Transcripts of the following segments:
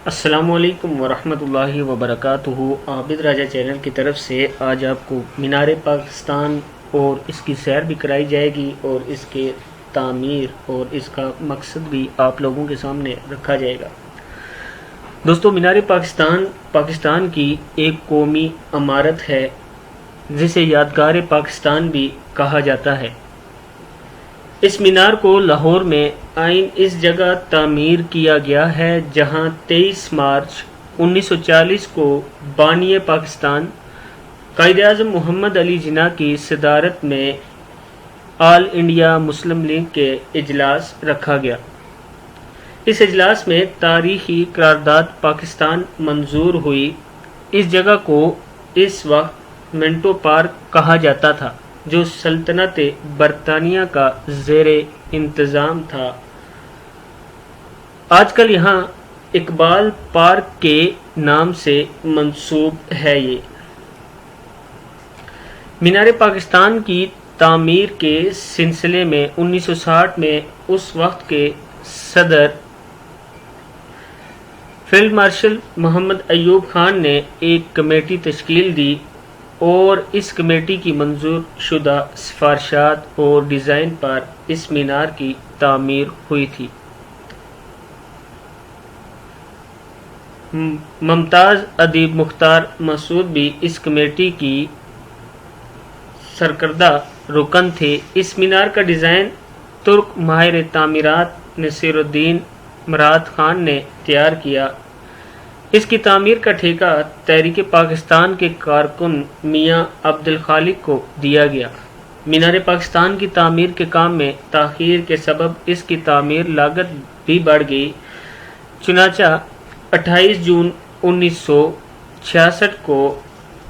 السلام علیکم ورحمۃ اللہ وبرکاتہ۔ عابد راجہ چینل کی طرف سے آج آپ کو مینار پاکستان اور اس کی سیر بھی کرائی جائے گی اور اس کے تعمیر اور اس کا مقصد بھی آپ لوگوں کے سامنے رکھا جائے گا۔ دوستو، مینار پاکستان کی ایک قومی عمارت ہے جسے یادگار پاکستان بھی کہا جاتا ہے۔ اس مینار کو لاہور میں آئین اس جگہ تعمیر کیا گیا ہے جہاں 23 مارچ 1940 کو بانی پاکستان قائد اعظم محمد علی جناح کی صدارت میں آل انڈیا مسلم لیگ کے اجلاس رکھا گیا۔ اس اجلاس میں تاریخی قرارداد پاکستان منظور ہوئی۔ اس جگہ کو اس وقت منٹو پارک کہا جاتا تھا جو سلطنت برطانیہ کا زیر انتظام تھا۔ آج کل یہاں اقبال پارک کے نام سے منسوب ہے۔ یہ مینار پاکستان کی تعمیر کے سلسلے میں 1960 میں اس وقت کے صدر فیلڈ مارشل محمد ایوب خان نے ایک کمیٹی تشکیل دی اور اس کمیٹی کی منظور شدہ سفارشات اور ڈیزائن پر اس مینار کی تعمیر ہوئی تھی۔ ممتاز ادیب مختار مسعود بھی اس کمیٹی کی سرکردہ رکن تھے۔ اس مینار کا ڈیزائن ترک ماہر تعمیرات نصیر الدین مراد خان نے تیار کیا۔ اس کی تعمیر کا ٹھیکہ تحریک پاکستان کے کارکن میاں عبد الخالق کو دیا گیا۔ مینار پاکستان کی تعمیر کے کام میں تاخیر کے سبب اس کی تعمیر لاگت بھی بڑھ گئی۔ چنانچہ 28 جون 1966 کو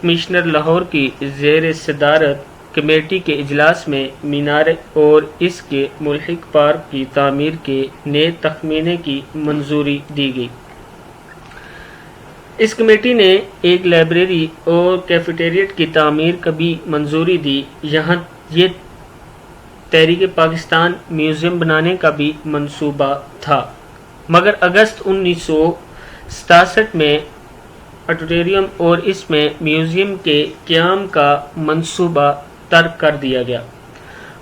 کمشنر لاہور کی زیر صدارت کمیٹی کے اجلاس میں مینار اور اس کے ملحق پارک کی تعمیر کے نئے تخمینے کی منظوری دی گئی۔ اس کمیٹی نے ایک لائبریری اور کیفیٹیریٹ کی تعمیر کا بھی منظوری دی۔ یہاں یہ تحریک پاکستان میوزیم بنانے کا بھی منصوبہ تھا، مگر اگست 1967 میں آڈیٹوریم اور اس میں میوزیم کے قیام کا منصوبہ ترک کر دیا گیا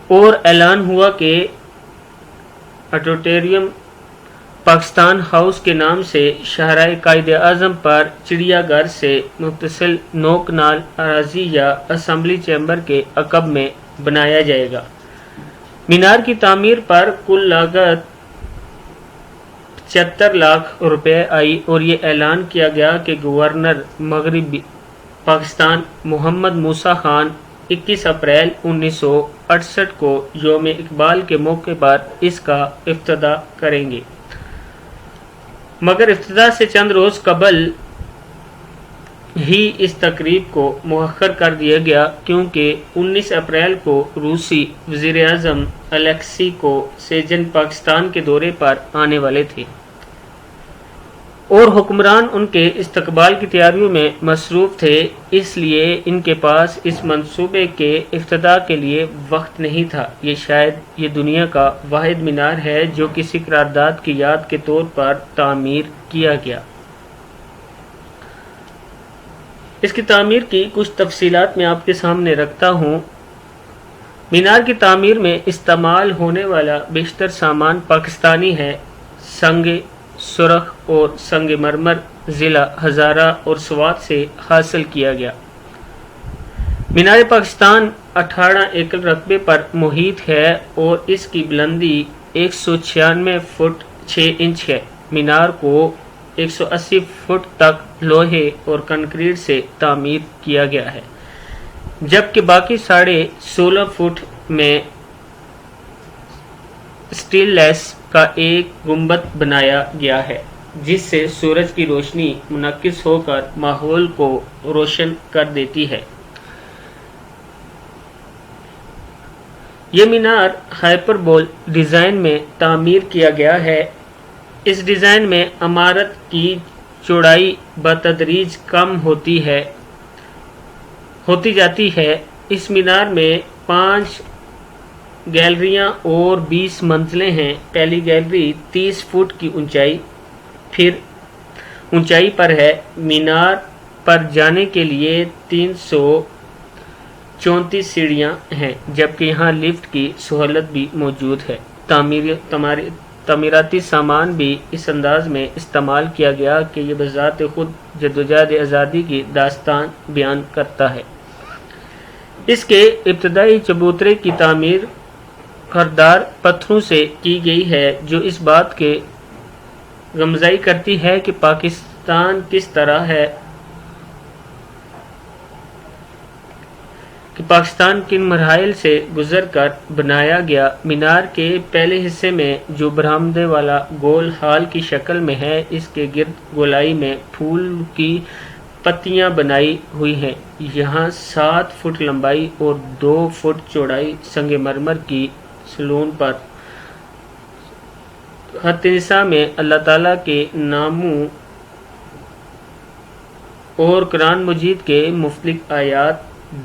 اور اعلان ہوا کہ آڈیٹوریم پاکستان ہاؤس کے نام سے شاہراہ قائد اعظم پر چڑیا گھر سے متصل 9 کنال اراضی یا اسمبلی چیمبر کے عقب میں بنایا جائے گا۔ مینار کی تعمیر پر کل لاگت 75 لاکھ روپے آئی اور یہ اعلان کیا گیا کہ گورنر مغربی پاکستان محمد موسیٰ خان 21 اپریل 1968 کو یوم اقبال کے موقع پر اس کا افتتاح کریں گے، مگر افتتاح سے چند روز قبل ہی اس تقریب کو مؤخر کر دیا گیا کیونکہ 19 اپریل کو روسی وزیر اعظم الیکسی کوسیجن پاکستان کے دورے پر آنے والے تھے اور حکمران ان کے استقبال کی تیاریوں میں مصروف تھے، اس لیے ان کے پاس اس منصوبے کے افتتاح کے لیے وقت نہیں تھا۔ یہ شاید یہ دنیا کا واحد مینار ہے جو کسی قرارداد کی یاد کے طور پر تعمیر کیا گیا۔ اس کی تعمیر کی کچھ تفصیلات میں آپ کے سامنے رکھتا ہوں۔ مینار کی تعمیر میں استعمال ہونے والا بیشتر سامان پاکستانی ہے۔ سنگ سرخ اور سنگ مرمر ضلع ہزارہ اور سوات سے حاصل کیا گیا۔ مینار پاکستان 18 ایکڑ رقبے پر محیط ہے اور اس کی بلندی 196 فٹ 6 انچ ہے۔ مینار کو 180 فٹ تک لوہے اور کنکریٹ سے تعمیر کیا گیا ہے، جبکہ باقی 16.5 فٹ میں سٹیل لیس کا ایک گنبد بنایا گیا ہے جس سے سورج کی روشنی منعکس ہو کر ماحول کو روشن کر دیتی ہے۔ یہ مینار ہائپربول ڈیزائن میں تعمیر کیا گیا ہے۔ اس ڈیزائن میں عمارت کی چوڑائی بتدریج کم ہوتی جاتی ہے۔ اس مینار میں 5 گیلریاں اور 20 منزلیں ہیں۔ پہلی گیلری 30 فٹ کی اونچائی، پھر اونچائی پر ہے۔ مینار پر جانے کے لیے 334 سیڑھیاں ہیں، جبکہ یہاں لفٹ کی سہولت بھی موجود ہے۔ تعمیراتی سامان بھی اس انداز میں استعمال کیا گیا کہ یہ بذات خود جدوجہد آزادی کی داستان بیان کرتا ہے۔ اس کے ابتدائی چبوترے کی تعمیر خاردار پتھروں سے کی گئی ہے، جو اس بات کے رمزائی کرتی ہے کہ پاکستان کن مراحل سے گزر کر بنایا گیا۔ مینار کے پہلے حصے میں، جو برآمدے والا گول ہال کی شکل میں ہے، اس کے گرد گولائی میں پھول کی پتیاں بنائی ہوئی ہیں۔ یہاں 7 فٹ لمبائی اور 2 فٹ چوڑائی سنگ مرمر کی سلون پر خط نساء میں اللہ تعالیٰ کے ناموں اور قرآن مجید کے مختلف آیات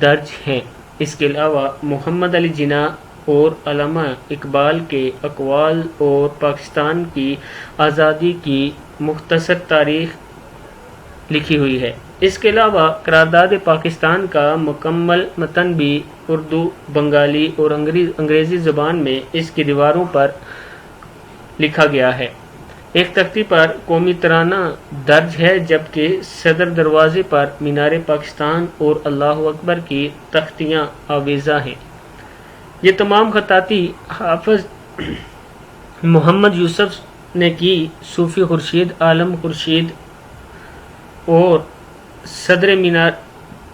درج ہیں۔ اس کے علاوہ محمد علی جناح اور علامہ اقبال کے اقوال اور پاکستان کی آزادی کی مختصر تاریخ لکھی ہوئی ہے۔ اس کے علاوہ قرارداد پاکستان کا مکمل متن بھی اردو، بنگالی اور انگریزی زبان میں اس کی دیواروں پر لکھا گیا ہے۔ ایک تختی پر قومی ترانہ درج ہے، جبکہ صدر دروازے پر مینار پاکستان اور اللہ اکبر کی تختیاں آویزاں ہیں۔ یہ تمام خطاطی حافظ محمد یوسف نے کی۔ صوفی خورشید عالم خورشید اور صدر مینار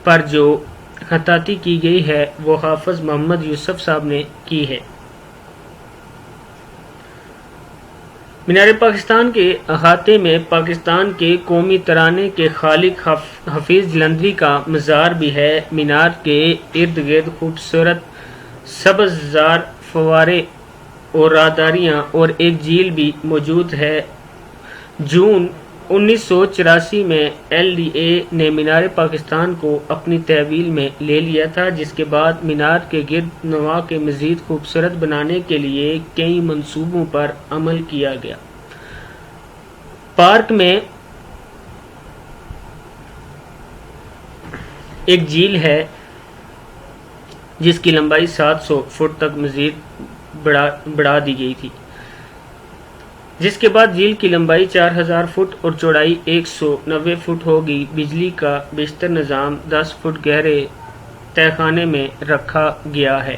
پر جو خطاطی کی گئی ہے وہ حافظ محمد یوسف صاحب نے کی ہے۔ مینار پاکستان کے احاطے میں پاکستان کے قومی ترانے کے خالق حفیظ جلندری کا مزار بھی ہے۔ مینار کے ارد گرد خوبصورت سبز زار فوارے اور راہداریاں اور ایک جھیل بھی موجود ہے۔ جون 1984 میں LDA نے مینار پاکستان کو اپنی تحویل میں لے لیا تھا، جس کے بعد مینار کے گرد نواح کے مزید خوبصورت بنانے کے لیے کئی منصوبوں پر عمل کیا گیا۔ پارک میں ایک جھیل ہے جس کی لمبائی 700 فٹ تک مزید بڑھا دی گئی تھی، جس کے بعد جھیل کی لمبائی 4000 فٹ اور چوڑائی 190 فٹ ہوگی۔ بجلی کا بیشتر نظام 10 فٹ گہرے تہہ خانے میں رکھا گیا ہے۔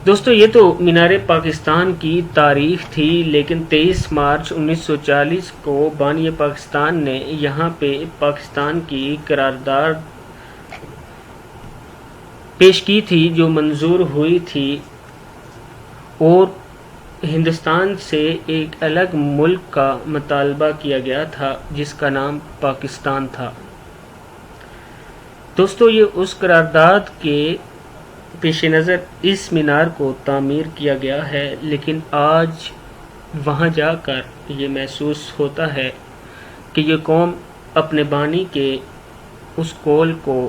دوستو، یہ تو مینار پاکستان کی تاریخ تھی، لیکن 23 مارچ 1940 کو بانی پاکستان نے یہاں پہ پاکستان کی قرارداد پیش کی تھی، جو منظور ہوئی تھی، اور ہندوستان سے ایک الگ ملک کا مطالبہ کیا گیا تھا جس کا نام پاکستان تھا۔ دوستو، یہ اس قرارداد کے پیش نظر اس مینار کو تعمیر کیا گیا ہے، لیکن آج وہاں جا کر یہ محسوس ہوتا ہے کہ یہ قوم اپنے بانی کے اس قول کو،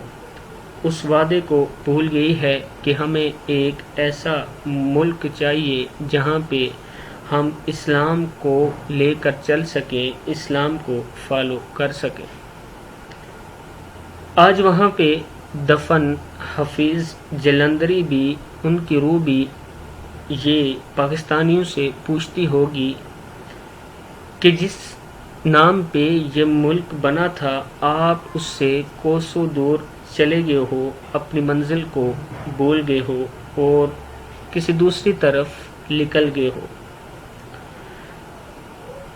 اس وعدے کو بھول گئی ہے کہ ہمیں ایک ایسا ملک چاہیے جہاں پہ ہم اسلام کو لے کر چل سکیں، اسلام کو فالو کر سکیں۔ آج وہاں پہ دفن حفیظ جلندری بھی، ان کی روح بھی یہ پاکستانیوں سے پوچھتی ہوگی کہ جس نام پہ یہ ملک بنا تھا، آپ اس سے کوسوں دور چلے گئے ہو، اپنی منزل کو بھول گئے ہو اور کسی دوسری طرف نکل گئے ہو۔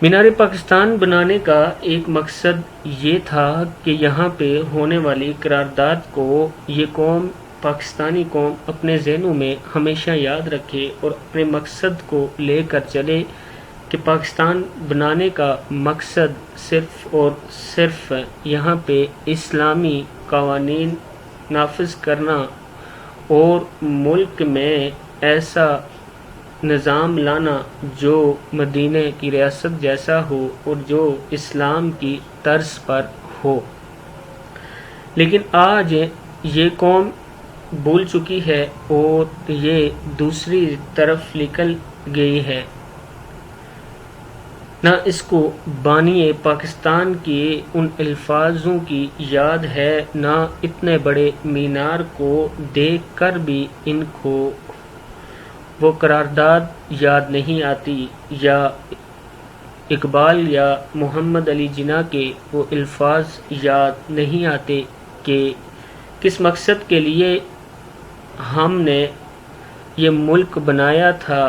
مینار پاکستان بنانے کا ایک مقصد یہ تھا کہ یہاں پہ ہونے والی قرارداد کو یہ قوم، پاکستانی قوم، اپنے ذہنوں میں ہمیشہ یاد رکھے اور اپنے مقصد کو لے کر چلے کہ پاکستان بنانے کا مقصد صرف اور صرف یہاں پہ اسلامی قوانین نافذ کرنا اور ملک میں ایسا نظام لانا جو مدینہ کی ریاست جیسا ہو اور جو اسلام کی طرز پر ہو۔ لیکن آج یہ قوم بھول چکی ہے اور یہ دوسری طرف نکل گئی ہے۔ نہ اس کو بانی پاکستان کے ان الفاظوں کی یاد ہے، نہ اتنے بڑے مینار کو دیکھ کر بھی ان کو وہ قرارداد یاد نہیں آتی، یا اقبال یا محمد علی جناح کے وہ الفاظ یاد نہیں آتے کہ کس مقصد کے لیے ہم نے یہ ملک بنایا تھا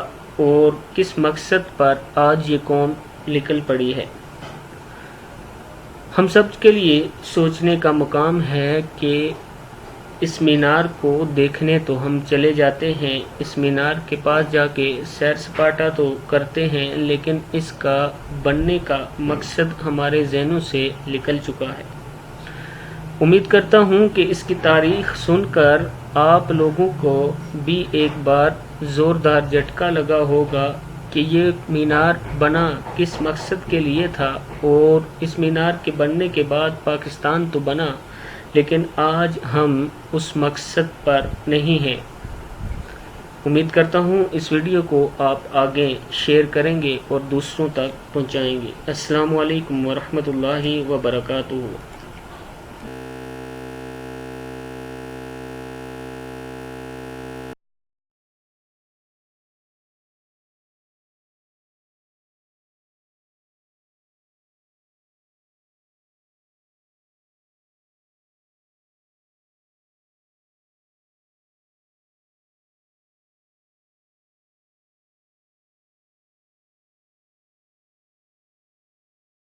اور کس مقصد پر آج یہ قوم نکل پڑی ہے۔ ہم سب کے لیے سوچنے کا مقام ہے کہ اس مینار کو دیکھنے تو ہم چلے جاتے ہیں، اس مینار کے پاس جا کے سیر سپاٹا تو کرتے ہیں، لیکن اس کا بننے کا مقصد ہمارے ذہنوں سے نکل چکا ہے۔ امید کرتا ہوں کہ اس کی تاریخ سن کر آپ لوگوں کو بھی ایک بار زوردار جھٹکا لگا ہوگا کہ یہ مینار بنا کس مقصد کے لیے تھا، اور اس مینار کے بننے کے بعد پاکستان تو بنا، لیکن آج ہم اس مقصد پر نہیں ہیں۔ امید کرتا ہوں اس ویڈیو کو آپ آگے شیئر کریں گے اور دوسروں تک پہنچائیں گے۔ السلام علیکم ورحمۃ اللہ وبرکاتہ۔